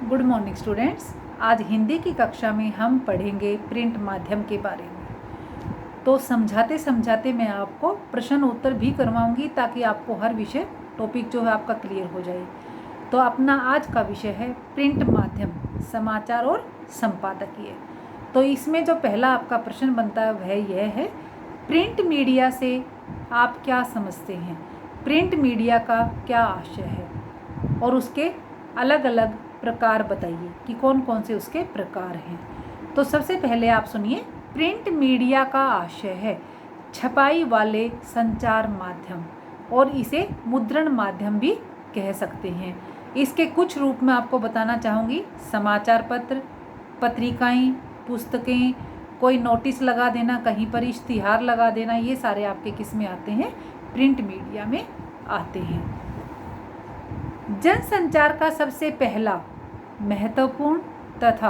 Good morning students. आज हिंदी की कक्षा में हम पढ़ेंगे प्रिंट माध्यम के बारे में। तो समझाते समझाते मैं आपको प्रश्न उत्तर भी करवाऊंगी ताकि आपको हर विषय टॉपिक जो है आपका क्लियर हो जाए। तो अपना आज का विषय है प्रिंट माध्यम, समाचार और संपादकीय। तो इसमें जो पहला आपका प्रश्न बनता है वह यह है, प्रिंट मीडिया से आप क्या समझते हैं? प्रिंट मीडिया का क्या आशय है और उसके अलग अलग प्रकार बताइए कि कौन कौन से उसके प्रकार हैं। तो सबसे पहले आप सुनिए, प्रिंट मीडिया का आशय है छपाई वाले संचार माध्यम, और इसे मुद्रण माध्यम भी कह सकते हैं। इसके कुछ रूप में आपको बताना चाहूँगी। समाचार पत्र, पत्रिकाएं, पुस्तकें, कोई नोटिस लगा देना, कहीं पर इश्तिहार लगा देना, ये सारे आपके किस में आते हैं? प्रिंट मीडिया में आते हैं। जनसंचार का सबसे पहला, महत्वपूर्ण तथा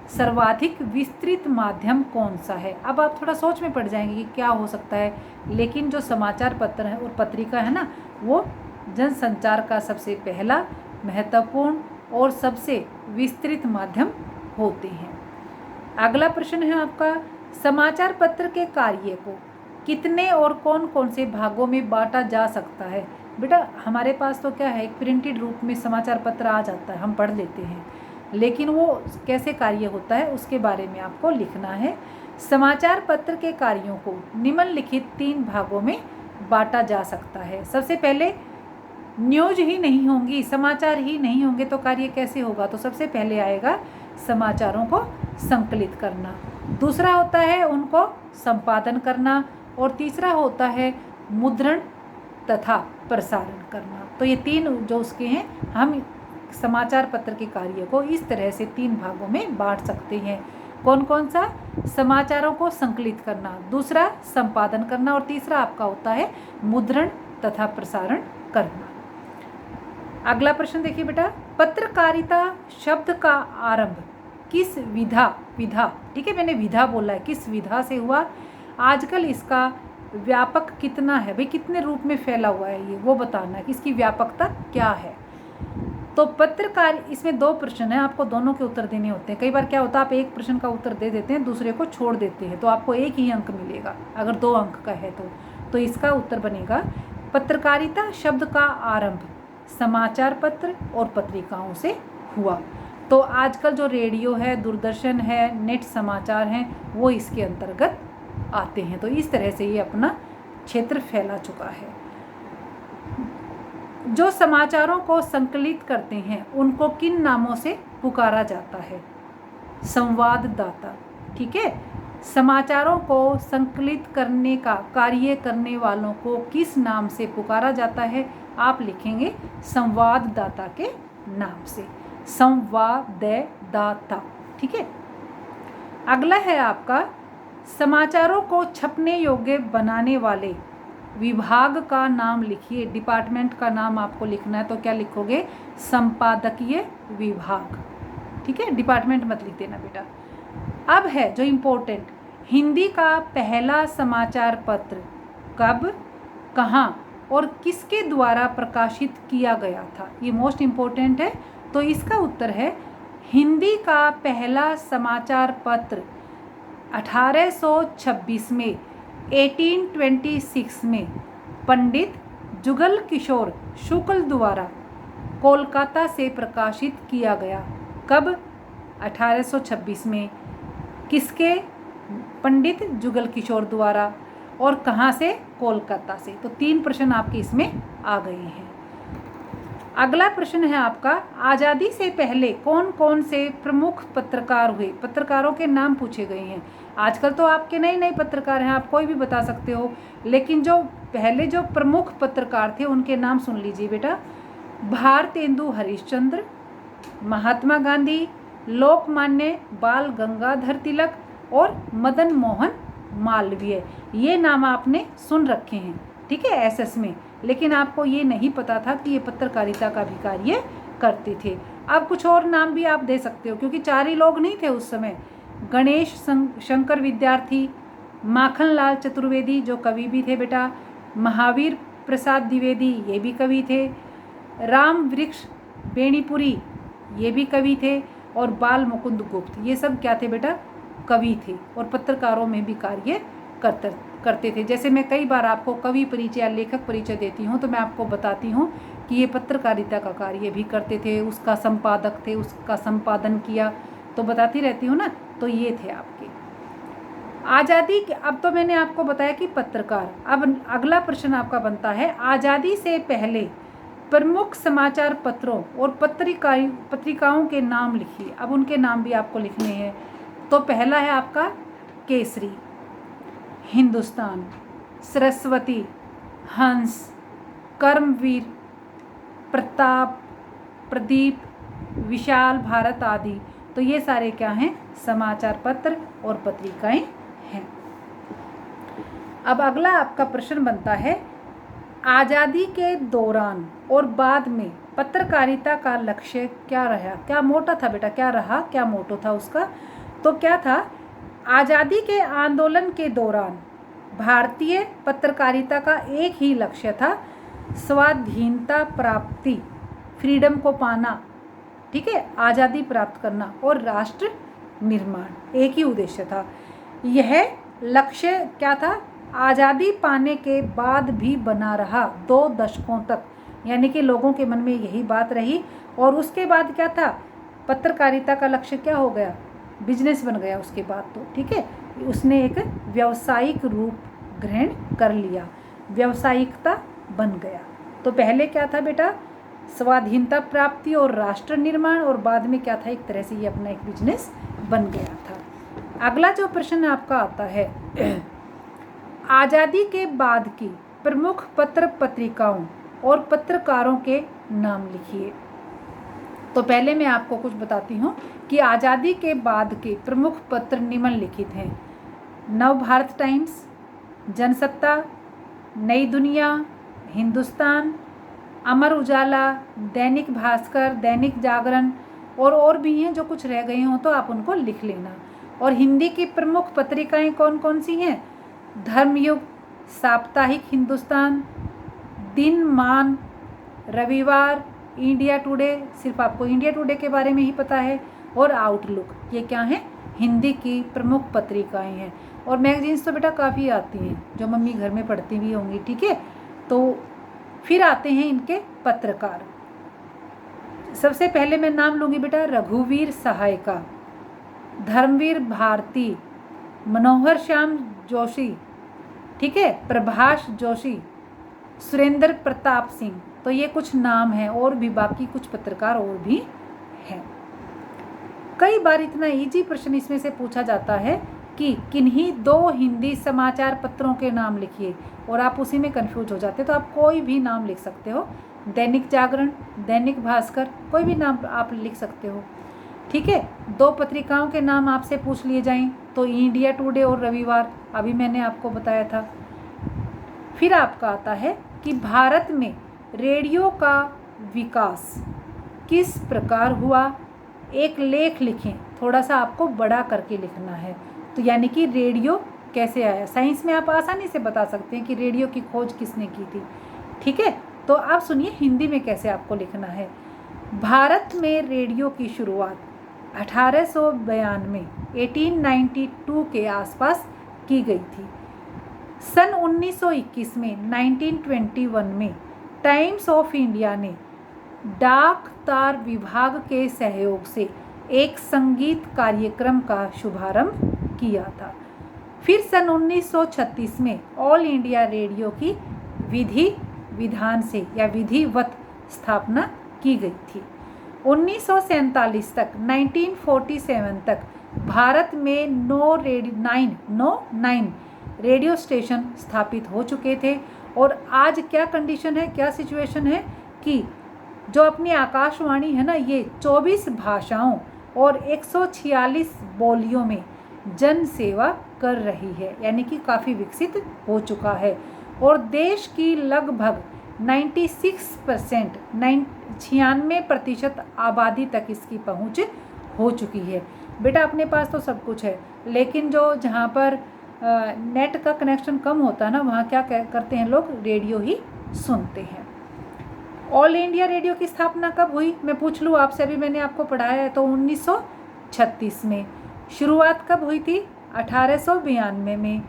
सर्वाधिक विस्तृत माध्यम कौन सा है? अब आप थोड़ा सोच में पड़ जाएंगे कि क्या हो सकता है, लेकिन जो समाचार पत्र है और पत्रिका है ना, वो जनसंचार का सबसे पहला, महत्वपूर्ण और सबसे विस्तृत माध्यम होते हैं। अगला प्रश्न है आपका, समाचार पत्र के कार्य को कितने और कौन कौन से भागों में बांटा जा सकता है? बेटा हमारे पास तो क्या है, एक प्रिंटेड रूप में समाचार पत्र आ जाता है, हम पढ़ लेते हैं, लेकिन वो कैसे कार्य होता है उसके बारे में आपको लिखना है। समाचार पत्र के कार्यों को निम्नलिखित 3 भागों में बांटा जा सकता है। सबसे पहले, न्यूज ही नहीं होंगी, समाचार ही नहीं होंगे तो कार्य कैसे होगा? तो सबसे पहले आएगा समाचारों को संकलित करना, दूसरा होता है उनको संपादन करना, और तीसरा होता है मुद्रण तथा प्रसारण करना। तो ये 3 जो उसके हैं, हम समाचार पत्र के कार्य को इस तरह से 3 भागों में बांट सकते हैं। कौन कौन सा? समाचारों को संकलित करना, दूसरा संपादन करना, और तीसरा आपका होता है मुद्रण तथा प्रसारण करना। अगला प्रश्न देखिए बेटा, पत्रकारिता शब्द का आरंभ किस विधा ठीक है, मैंने विधा बोला है, किस विधा से हुआ? आजकल इसका व्यापक कितना है भाई, कितने रूप में फैला हुआ है ये, वो बताना है कि इसकी व्यापकता क्या है। तो पत्रकार, इसमें 2 प्रश्न हैं, आपको दोनों के उत्तर देने होते हैं। कई बार क्या होता है, आप एक प्रश्न का उत्तर दे देते हैं, दूसरे को छोड़ देते हैं, तो आपको 1 ही अंक मिलेगा अगर 2 अंक का है तो इसका उत्तर बनेगा, पत्रकारिता शब्द का आरंभ समाचार पत्र और पत्रिकाओं से हुआ। तो आजकल जो रेडियो है, दूरदर्शन है, नेट समाचार हैं, वो इसके अंतर्गत आते हैं। तो इस तरह से ये अपना क्षेत्र फैला चुका है। जो समाचारों को संकलित करते हैं उनको किन नामों से पुकारा जाता है? संवाददाता, ठीक है। समाचारों को संकलित करने का कार्य करने वालों को किस नाम से पुकारा जाता है? आप लिखेंगे संवाददाता के नाम से, संवाददाता, ठीक है। अगला है आपका, समाचारों को छपने योग्य बनाने वाले विभाग का नाम लिखिए। डिपार्टमेंट का नाम आपको लिखना है, तो क्या लिखोगे? संपादकीय विभाग, ठीक है, डिपार्टमेंट मत लिख देना बेटा। अब है जो इम्पोर्टेंट, हिंदी का पहला समाचार पत्र कब, कहाँ और किसके द्वारा प्रकाशित किया गया था? ये मोस्ट इम्पोर्टेंट है। तो इसका उत्तर है, हिंदी का पहला समाचार पत्र 1826 में, 1826 में पंडित जुगल किशोर शुक्ल द्वारा कोलकाता से प्रकाशित किया गया। कब? 1826 में। किसके? पंडित जुगल किशोर द्वारा, और कहाँ से? कोलकाता से। तो 3 प्रश्न आपके इसमें आ गए हैं। अगला प्रश्न है आपका, आज़ादी से पहले कौन कौन से प्रमुख पत्रकार हुए? पत्रकारों के नाम पूछे गए हैं। आजकल तो आपके नए नए पत्रकार हैं, आप कोई भी बता सकते हो, लेकिन जो पहले जो प्रमुख पत्रकार थे उनके नाम सुन लीजिए बेटा। भारतेंदु हरिश्चंद्र, महात्मा गांधी, लोकमान्य बाल गंगाधर तिलक और मदन मोहन मालवीय। ये नाम आपने सुन रखे हैं, ठीक है, एसएस में, लेकिन आपको ये नहीं पता था कि ये पत्रकारिता का भी कार्य करते थे। अब कुछ और नाम भी आप दे सकते हो, क्योंकि 4 ही लोग नहीं थे उस समय। गणेश शंकर विद्यार्थी, माखनलाल चतुर्वेदी जो कवि भी थे बेटा, महावीर प्रसाद द्विवेदी ये भी कवि थे, राम वृक्ष बेनीपुरी ये भी कवि थे, और बाल मुकुंद गुप्त, ये सब क्या थे बेटा, कवि थे और पत्रकारों में भी कार्य करते थे। जैसे मैं कई बार आपको कवि परिचय या लेखक परिचय देती हूँ तो मैं आपको बताती हूँ कि ये पत्रकारिता का कार्य भी करते थे, उसका संपादक थे, उसका संपादन किया, तो बताती रहती हूँ ना। तो ये थे आपके आज़ादी के। अब तो मैंने आपको बताया कि पत्रकार। अब अगला प्रश्न आपका बनता है, आज़ादी से पहले प्रमुख समाचार पत्रों और पत्रिकाओं के नाम लिखिए। अब उनके नाम भी आपको लिखने हैं। तो पहला है आपका केसरी, हिंदुस्तान, सरस्वती, हंस, कर्मवीर, प्रताप, प्रदीप, विशाल भारत आदि। तो ये सारे क्या हैं, समाचार पत्र और पत्रिकाएं हैं। अब अगला आपका प्रश्न बनता है, आज़ादी के दौरान और बाद में पत्रकारिता का लक्ष्य क्या रहा, क्या मोटा था बेटा, क्या रहा, क्या मोटो था उसका। तो क्या था, आज़ादी के आंदोलन के दौरान भारतीय पत्रकारिता का एक ही लक्ष्य था, स्वाधीनता प्राप्ति, फ्रीडम को पाना, ठीक है, आज़ादी प्राप्त करना और राष्ट्र निर्माण, एक ही उद्देश्य था। यह लक्ष्य क्या था, आज़ादी पाने के बाद भी बना रहा 2 दशकों तक, यानी कि लोगों के मन में यही बात रही। और उसके बाद क्या था, पत्रकारिता का लक्ष्य क्या हो गया, बिजनेस बन गया उसके बाद तो, ठीक है, उसने एक व्यावसायिक रूप ग्रहण कर लिया, व्यावसायिकता बन गया। तो पहले क्या था बेटा, स्वाधीनता प्राप्ति और राष्ट्र निर्माण, और बाद में क्या था, एक तरह से ये अपना एक बिजनेस बन गया था। अगला जो प्रश्न आपका आता है, आज़ादी के बाद की प्रमुख पत्र पत्रिकाओं और पत्रकारों के नाम लिखिए। तो पहले मैं आपको कुछ बताती हूँ कि आज़ादी के बाद के प्रमुख पत्र निम्नलिखित हैं, नव भारत टाइम्स, जनसत्ता, नई दुनिया, हिंदुस्तान, अमर उजाला, दैनिक भास्कर, दैनिक जागरण, और भी हैं, जो कुछ रह गए हों तो आप उनको लिख लेना। और हिंदी की प्रमुख पत्रिकाएं कौन कौन सी हैं, धर्मयुग, साप्ताहिक हिंदुस्तान, दिनमान, रविवार, इंडिया टुडे, सिर्फ आपको इंडिया टुडे के बारे में ही पता है, और आउटलुक, ये क्या है, हिंदी की प्रमुख पत्रिकाएं हैं। और मैगजीन्स तो बेटा काफ़ी आती हैं, जो मम्मी घर में पढ़ती भी होंगी, ठीक है। तो फिर आते हैं इनके पत्रकार। सबसे पहले मैं नाम लूँगी बेटा, रघुवीर सहायका, धर्मवीर भारती, मनोहर श्याम जोशी, ठीक है, प्रभाष जोशी, सुरेंद्र प्रताप सिंह। तो ये कुछ नाम हैं, और भी बाकी कुछ पत्रकार और भी हैं। कई बार इतना इजी प्रश्न इसमें से पूछा जाता है कि किन्हीं 2 हिंदी समाचार पत्रों के नाम लिखिए, और आप उसी में कंफ्यूज हो जाते, तो आप कोई भी नाम लिख सकते हो, दैनिक जागरण, दैनिक भास्कर, कोई भी नाम आप लिख सकते हो, ठीक है। 2 पत्रिकाओं के नाम आपसे पूछ लिए जाएं तो इंडिया टुडे और रविवार, अभी मैंने आपको बताया था। फिर आपका आता है कि भारत में रेडियो का विकास किस प्रकार हुआ, एक लेख लिखें, थोड़ा सा आपको बड़ा करके लिखना है। तो यानी कि रेडियो कैसे आया, साइंस में आप आसानी से बता सकते हैं कि रेडियो की खोज किसने की थी, ठीक है। तो आप सुनिए हिंदी में कैसे आपको लिखना है। भारत में रेडियो की शुरुआत 1892 1892 के आसपास की गई थी। सन 1921 में 1921 में टाइम्स ऑफ इंडिया ने डाक तार विभाग के सहयोग से एक संगीत कार्यक्रम का शुभारंभ किया था। फिर सन 1936 में ऑल इंडिया रेडियो की विधान से या विधिवत स्थापना की गई थी। 1947 तक 1947 तक भारत में 9 रेडियो स्टेशन स्थापित हो चुके थे। और आज क्या कंडीशन है, क्या सिचुएशन है कि जो अपनी आकाशवाणी है ना, ये 24 भाषाओं और 146 बोलियों में जन सेवा कर रही है, यानी कि काफ़ी विकसित हो चुका है। और देश की लगभग 96% 96% आबादी तक इसकी पहुंच हो चुकी है। बेटा अपने पास तो सब कुछ है, लेकिन जो जहाँ पर नेट का कनेक्शन कम होता है ना, वहाँ क्या करते हैं लोग, रेडियो ही सुनते हैं। ऑल इंडिया रेडियो की स्थापना कब हुई, मैं पूछ लूँ आपसे, अभी मैंने आपको पढ़ाया है तो 1936 में। शुरुआत कब हुई थी, 1892 में,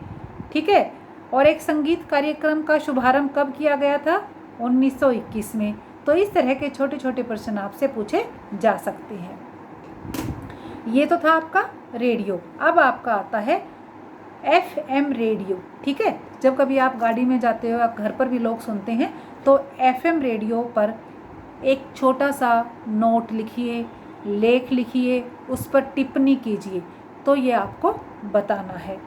ठीक है। और एक संगीत कार्यक्रम का शुभारंभ कब किया गया था, 1921 में। तो इस तरह के छोटे छोटे प्रश्न आपसे पूछे जा सकते हैं। ये तो था आपका रेडियो। अब आपका आता है FM रेडियो, ठीक है। जब कभी आप गाड़ी में जाते हो या घर पर भी लोग सुनते हैं तो FM रेडियो पर एक छोटा सा नोट लिखिए, लेख लिखिए, उस पर टिप्पणी कीजिए। तो ये आपको बताना है।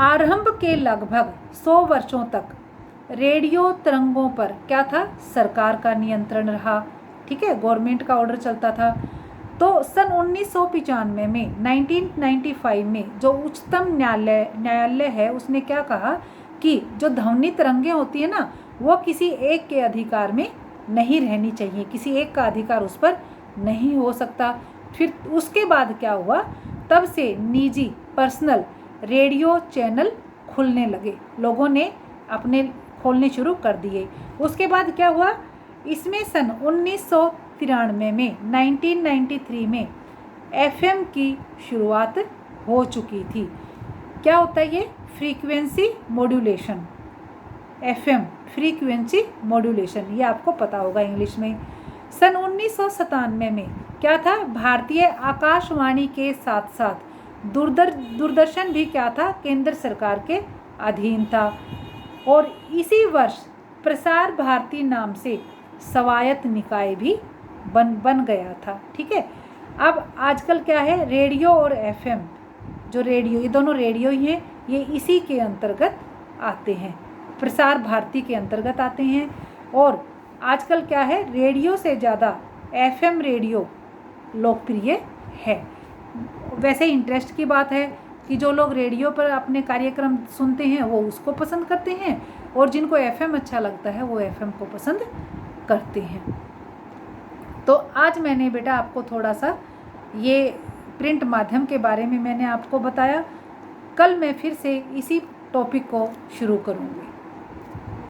आरंभ के लगभग 100 वर्षों तक रेडियो तरंगों पर क्या था, सरकार का नियंत्रण रहा, ठीक है, गवर्नमेंट का ऑर्डर चलता था। तो सन 1995 में 1995 में जो उच्चतम न्यायालय है उसने क्या कहा कि जो ध्वनि तरंगें होती है ना, वो किसी एक के अधिकार में नहीं रहनी चाहिए, किसी एक का अधिकार उस पर नहीं हो सकता। फिर उसके बाद क्या हुआ, तब से निजी पर्सनल रेडियो चैनल खुलने लगे, लोगों ने अपने खोलने शुरू कर दिए। उसके बाद क्या हुआ, इसमें सन 1993 में 1993 में FM की शुरुआत हो चुकी थी। क्या होता है ये, frequency modulation, FM frequency modulation, ये आपको पता होगा इंग्लिश में। सन 1997 में क्या था, भारतीय आकाशवाणी के साथ साथ दूरदर्शन भी क्या था, केंद्र सरकार के अधीन था। और इसी वर्ष प्रसार भारती नाम से स्वायत्त निकाय भी बन गया था, ठीक है। अब आजकल क्या है, रेडियो और FM, जो रेडियो, ये दोनों रेडियो ही हैं, ये इसी के अंतर्गत आते हैं, प्रसार भारती के अंतर्गत आते हैं। और आजकल क्या है, रेडियो से ज़्यादा FM रेडियो लोकप्रिय है। वैसे इंटरेस्ट की बात है कि जो लोग रेडियो पर अपने कार्यक्रम सुनते हैं वो उसको पसंद करते हैं, और जिनको FM अच्छा लगता है वो FM को पसंद करते हैं। तो आज मैंने बेटा आपको थोड़ा सा ये प्रिंट माध्यम के बारे में मैंने आपको बताया। कल मैं फिर से इसी टॉपिक को शुरू करूँगी।